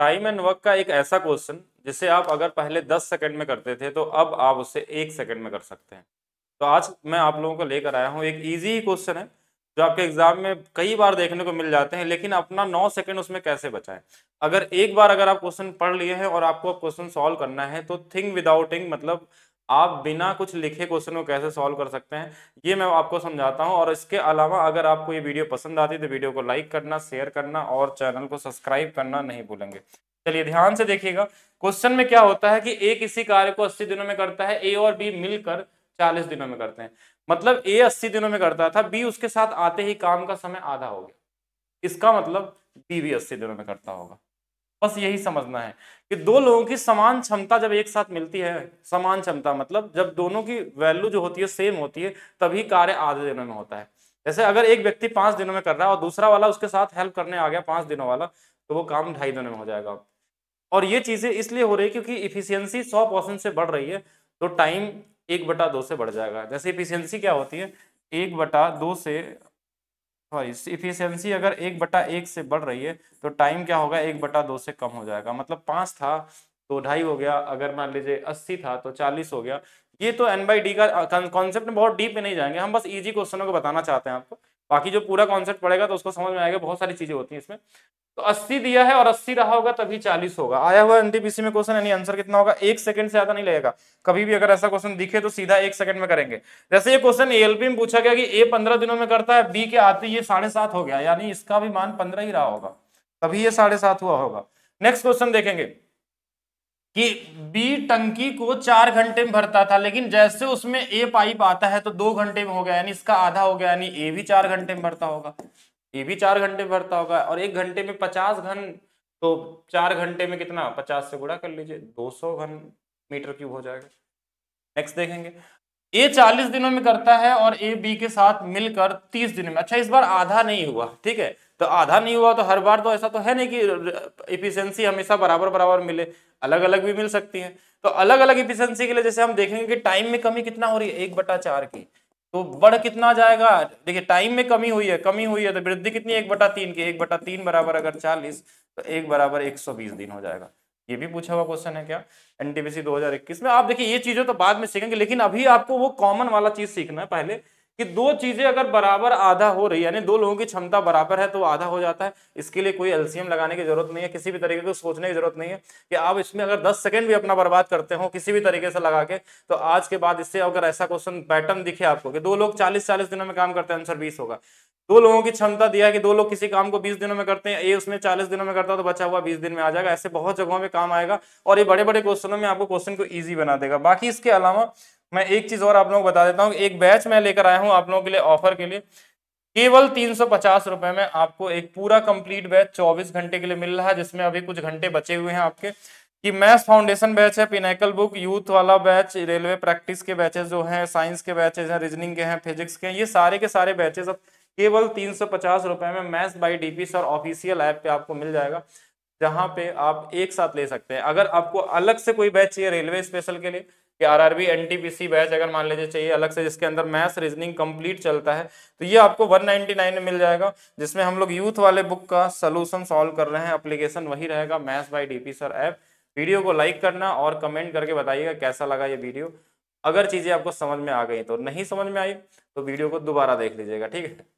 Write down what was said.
Time and work का एक ऐसा क्वेश्चन जिसे आप अगर पहले 10 सेकंड में करते थे तो अब आप उसे 1 सेकंड में कर सकते हैं। तो आज मैं आप लोगों को लेकर आया हूँ, एक इजी ही क्वेश्चन है जो आपके एग्जाम में कई बार देखने को मिल जाते हैं, लेकिन अपना 9 सेकंड उसमें कैसे बचाएं। अगर एक बार अगर आप क्वेश्चन पढ़ लिए हैं और आपको क्वेश्चन सॉल्व करना है तो थिंक विदाउट थिंक, मतलब आप बिना कुछ लिखे क्वेश्चन को कैसे सॉल्व कर सकते हैं ये मैं आपको समझाता हूं। और इसके अलावा अगर आपको ये वीडियो पसंद आती है तो वीडियो को लाइक करना, शेयर करना और चैनल को सब्सक्राइब करना नहीं भूलेंगे। चलिए ध्यान से देखिएगा, क्वेश्चन में क्या होता है कि ए किसी कार्य को 80 दिनों में करता है, ए और बी मिलकर 40 दिनों में करते हैं। मतलब ए 80 दिनों में करता था, बी उसके साथ आते ही काम का समय आधा हो गया, इसका मतलब बी भी 80 दिनों में करता होगा। बस यही समझना है कि दो लोगों की समान क्षमता जब एक साथ मिलती है, समान क्षमता मतलब जब दोनों की वैल्यू जो होती है सेम होती है, तभी कार्य आधे दिनों में होता है। जैसे अगर एक व्यक्ति 5 दिनों में कर रहा है और दूसरा वाला उसके साथ हेल्प करने आ गया 5 दिनों वाला, तो वो काम 2.5 दिनों में हो जाएगा। और ये चीजें इसलिए हो रही है क्योंकि इफिशियंसी 100% से बढ़ रही है, तो टाइम 1/2 से बढ़ जाएगा। जैसे इफिशियंसी क्या होती है, 1/2 से, सॉरी, इफिशियंसी अगर 1/1 से बढ़ रही है तो टाइम क्या होगा, 1/2 से कम हो जाएगा। मतलब 5 था तो 2.5 हो गया, अगर मान लीजिए 80 था तो 40 हो गया। ये तो n/d का कॉन्सेप्ट में बहुत डीप में नहीं जाएंगे, हम बस इजी क्वेश्चनों को बताना चाहते हैं आपको। बाकी जो पूरा कॉन्सेप्ट पड़ेगा तो उसको समझ में आएगा, बहुत सारी चीजें होती हैं इसमें। तो 80 दिया है और 80 रहा होगा तभी 40 होगा। आया हुआ एनटीपीसी में क्वेश्चन, यानी आंसर कितना होगा, 1 सेकंड से ज्यादा नहीं लगेगा। कभी भी अगर ऐसा क्वेश्चन दिखे तो सीधा 1 सेकंड में करेंगे। जैसे ये क्वेश्चन एएलपी में पूछा गया कि ए 15 दिनों में करता है, बी के आते ये 7.5 हो गया, यानी इसका भी मान 15 ही रहा होगा, तभी ये 7.5 हुआ होगा। नेक्स्ट क्वेश्चन देखेंगे कि बी टंकी को 4 घंटे में भरता था, लेकिन जैसे उसमें ए पाइप आता है तो 2 घंटे में हो गया, यानी इसका आधा हो गया, यानी ए भी 4 घंटे में भरता होगा। ये भी 4 घंटे में भरता होगा, और 1 घंटे में 50 घन, तो 4 घंटे में कितना, 50 से गुणा कर लीजिए, 200 घन मीटर क्यूब हो जाएगा। नेक्स्ट देखेंगे, ए 40 दिनों में करता है और ए बी के साथ मिलकर 30 दिनों में। अच्छा, इस बार आधा नहीं हुआ, ठीक है, तो आधा नहीं हुआ तो हर बार तो ऐसा तो है नहीं कि इफिशियंसी हमेशा बराबर बराबर मिले, अलग अलग भी मिल सकती है। तो अलग अलग इफिशियंसी के लिए जैसे हम देखेंगे कि टाइम में कमी कितना हो रही है, 1/4 की, तो बढ़ कितना जाएगा, देखिए टाइम में कमी हुई है, तो वृद्धि कितनी, 1/3 की, 1/3 बराबर अगर 40 तो 1 बराबर 120 दिन हो जाएगा। ये भी पूछा हुआ क्वेश्चन है क्या, एनटीपीसी 2021 में। आप देखिए ये चीजें तो बाद में सीखेंगे, लेकिन अभी आपको वो कॉमन वाला चीज सीखना है पहले, कि दो चीजें अगर बराबर आधा हो रही है, यानी दो लोगों की क्षमता बराबर है तो आधा हो जाता है। इसके लिए कोई एलसीएम लगाने की जरूरत नहीं है, किसी भी तरीके को सोचने की जरूरत नहीं है कि आप इसमें अगर 10 सेकंड भी अपना बर्बाद करते हो किसी भी तरीके से लगा के, तो आज के बाद इससे अगर ऐसा क्वेश्चन पैटर्न दिखे आपको कि दो लोग 40-40 दिनों में काम करते हैं, आंसर 20 होगा। दो लोगों की क्षमता दिया है कि दो लोग किसी काम को 20 दिनों में करते हैं, ए उसमें 40 दिनों में करता है तो बचा हुआ 20 दिन में आ जाएगा। ऐसे बहुत जगहों में काम आएगा और ये बड़े बड़े क्वेश्चनों में आपको क्वेश्चन को इजी बना देगा। बाकी इसके अलावा मैं एक चीज और आप लोगों को बता देता हूँ, एक बैच मैं लेकर आया हूँ आप लोगों के लिए ऑफर के लिए, केवल 350 रुपए में आपको एक पूरा कंप्लीट बैच 24 घंटे के लिए मिल रहा है, जिसमें अभी कुछ घंटे बचे हुए हैं आपके। कि मैथ्स फाउंडेशन बैच है, पिनाकल बुक, यूथ वाला बैच, रेलवे प्रैक्टिस के बैचेस जो हैं, साइंस के बैचेस हैं, रीजनिंग के हैं, फिजिक्स के हैं, ये सारे के सारे बैचेस अब केवल 350 रुपए में maths by DP sir official app पे आपको मिल जाएगा, जहां पे आप एक साथ ले सकते हैं। अगर आपको अलग से कोई बैच चाहिए रेलवे स्पेशल के लिए, कि आरआरबी एनटीपीसी बैच अगर मान लीजिए चाहिए अलग से, जिसके अंदर मैथ्स रीजनिंग कंप्लीट चलता है, तो ये आपको 199 में मिल जाएगा, जिसमें हम लोग यूथ वाले बुक का सोल्यूशन सॉल्व कर रहे हैं। एप्लीकेशन वही रहेगा, maths by DP sir app. Video को लाइक करना और कमेंट करके बताइएगा कैसा लगा ये वीडियो। अगर चीजें आपको समझ में आ गई तो, नहीं समझ में आई तो वीडियो को दोबारा देख लीजिएगा, ठीक है।